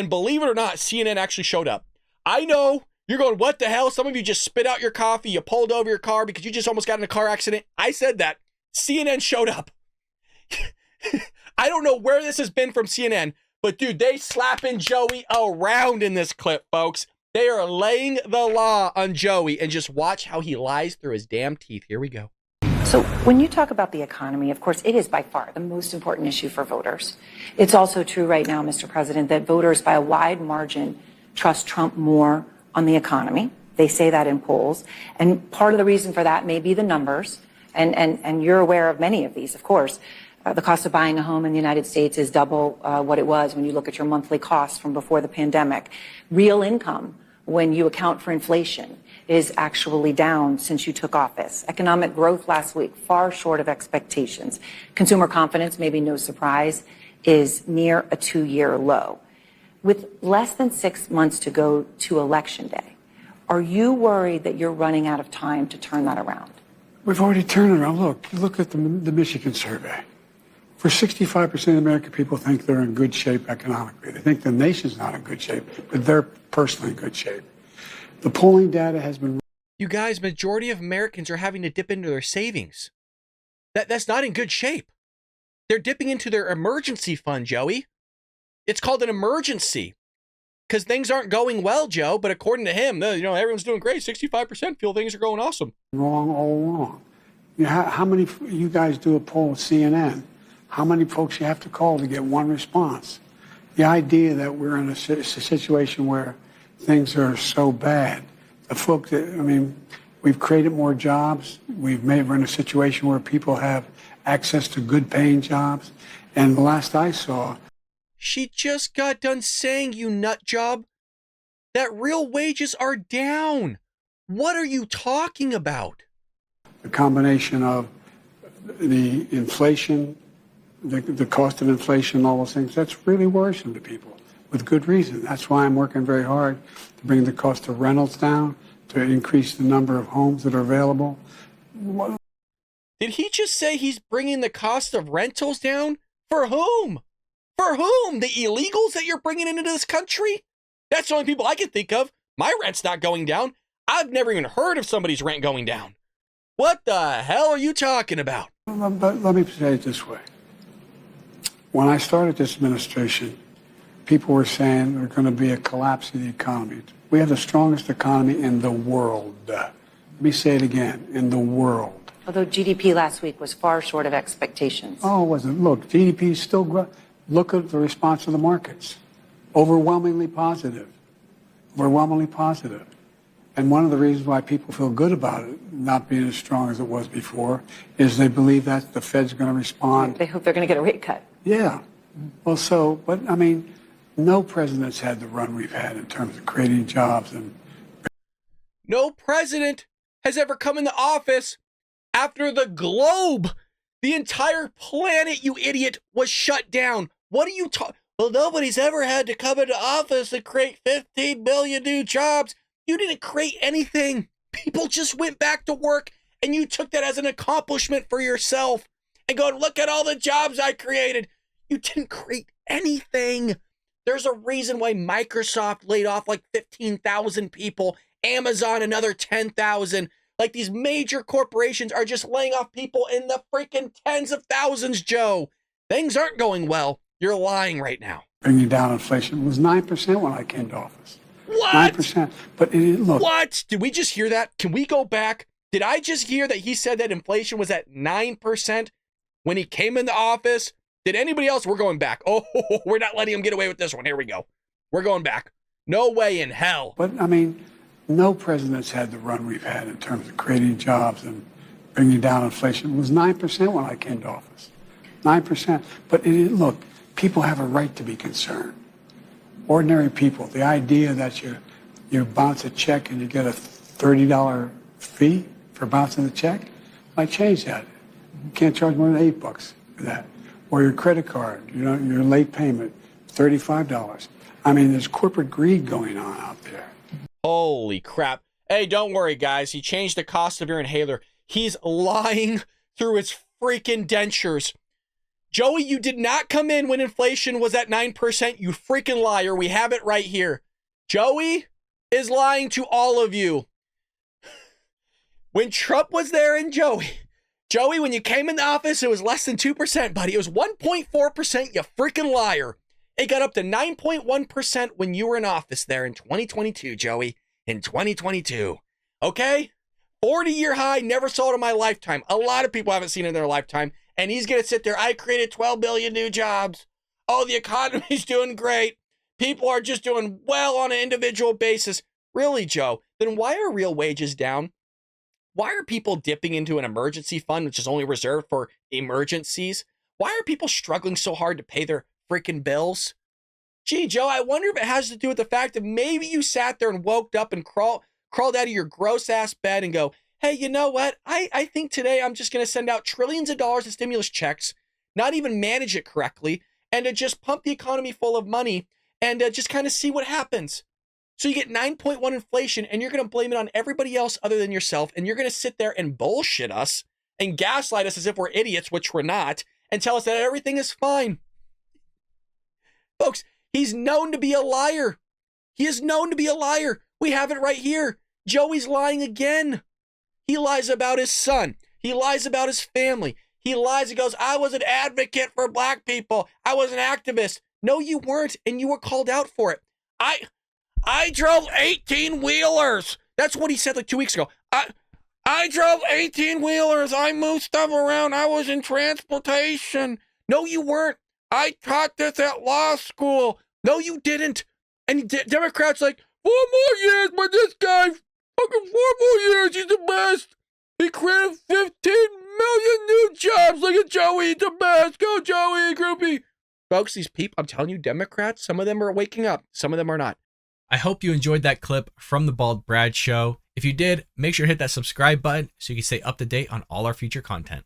And believe it or not, CNN actually showed up. I know you're going, what the hell? Some of you just spit out your coffee. You pulled over your car because you just almost got in a car accident. I said that. CNN showed up. I don't know where this has been from CNN, but dude, they slapping Joey around in this clip, folks. They are laying the law on Joey, and just watch how he lies through his damn teeth. Here we go. So when you talk about the economy, of course, it is by far the most important issue for voters. It's also true right now, Mr. President, that voters by a wide margin trust Trump more on the economy. They say that in polls. And part of the reason for that may be the numbers. And you're aware of many of these, of course. The cost of buying a home in the United States is double what it was when you look at your monthly costs from before the pandemic. Real income, when you account for inflation, is actually down since you took office. Economic growth last week, far short of expectations. Consumer confidence, maybe no surprise, is near a 2-year low. With less than 6 months to go to Election Day, are you worried that you're running out of time to turn that around? We've already turned it around. Look at the Michigan survey. For 65% of American people think they're in good shape economically. They think the nation's not in good shape, but they're personally in good shape. The polling data has been... You guys, majority of Americans are having to dip into their savings. That's not in good shape. They're dipping into their emergency fund, Joey. It's called an emergency because things aren't going well, Joe. But according to him, everyone's doing great. 65% feel things are going awesome. Wrong all along. How many you guys do a poll with CNN? How many folks you have to call to get one response? The idea that we're in a situation where things are so bad, the folks that, we've created more jobs. We're in a situation where people have access to good paying jobs. And the last I saw... She just got done saying, you nut job, that real wages are down. What are you talking about? The combination of the inflation, the cost of inflation, and all those things, that's really worrisome to people with good reason. That's why I'm working very hard to bring the cost of rentals down, to increase the number of homes that are available. Did he just say he's bringing the cost of rentals down? For whom? For whom? The illegals that you're bringing into this country? That's the only people I can think of. My rent's not going down. I've never even heard of somebody's rent going down. What the hell are you talking about? But let me say it this way. When I started this administration, people were saying there's going to be a collapse of the economy. We have the strongest economy in the world. Let me say it again, in the world. Although GDP last week was far short of expectations. Oh, it wasn't. Look, GDP is still growing. Look at the response of the markets. Overwhelmingly positive. Overwhelmingly positive. And one of the reasons why people feel good about it not being as strong as it was before is they believe that the Fed's going to respond. They hope they're going to get a rate cut. Yeah. Well, no president's had the run we've had in terms of creating jobs. And no president has ever come into office after the globe, the entire planet, you idiot, was shut down. What are you talking? Well, nobody's ever had to come into office and create 15 million new jobs. You didn't create anything. People just went back to work, and you took that as an accomplishment for yourself and go, look at all the jobs I created. You didn't create anything. There's a reason why Microsoft laid off like 15,000 people, Amazon another 10,000. Like, these major corporations are just laying off people in the freaking tens of thousands, Joe. Things aren't going well. You're lying right now. Bringing down inflation. It was 9% when I came to office. What? 9%. But look. What? Did we just hear that? Can we go back? Did I just hear that he said that inflation was at 9% when he came into office? Did anybody else? We're going back. Oh, we're not letting him get away with this one. Here we go. We're going back. No way in hell. But, no president's had the run we've had in terms of creating jobs and bringing down inflation. It was 9% when I came to office. 9%. But look, people have a right to be concerned. Ordinary people, the idea that you bounce a check and you get a $30 fee for bouncing the check, I changed that. You can't charge more than $8 for that. Or your credit card, your late payment, $35. There's corporate greed going on out there. Holy crap. Hey, don't worry, guys. He changed the cost of your inhaler. He's lying through his freaking dentures. Joey, you did not come in when inflation was at 9%. You freaking liar. We have it right here. Joey is lying to all of you. When Trump was there and Joey, when you came in the office, it was less than 2%, buddy. It was 1.4%, you freaking liar. It got up to 9.1% when you were in office there in 2022, Joey. In 2022. Okay? 40-year high, never saw it in my lifetime. A lot of people haven't seen it in their lifetime. And he's going to sit there, I created 12 billion new jobs. Oh, the economy's doing great. People are just doing well on an individual basis. Really, Joe? Then why are real wages down? Why are people dipping into an emergency fund, which is only reserved for emergencies? Why are people struggling so hard to pay their freaking bills? Gee, Joe, I wonder if it has to do with the fact that maybe you sat there and woke up and crawled out of your gross-ass bed and go, hey, you know what? I think today I'm just going to send out trillions of dollars of stimulus checks, not even manage it correctly, and to just pump the economy full of money and just kind of see what happens. So you get 9.1 inflation, and you're going to blame it on everybody else other than yourself, and you're going to sit there and bullshit us and gaslight us as if we're idiots, which we're not, and tell us that everything is fine. Folks, he's known to be a liar. He is known to be a liar. We have it right here. Joey's lying again. He lies about his son. He lies about his family. He lies and goes, I was an advocate for black people. I was an activist. No, you weren't, and you were called out for it. I drove 18-wheelers. That's what he said like 2 weeks ago. I drove 18-wheelers. I moved stuff around. I was in transportation. No, you weren't. I taught this at law school. No, you didn't. And Democrats like, 4 more years, but this guy, fucking 4 more years, he's the best. He created 15 million new jobs. Look at Joey, he's the best. Go Joey, groupie. Folks, these people, I'm telling you, Democrats, some of them are waking up. Some of them are not. I hope you enjoyed that clip from the Bald Brad Show. If you did, make sure to hit that subscribe button so you can stay up to date on all our future content.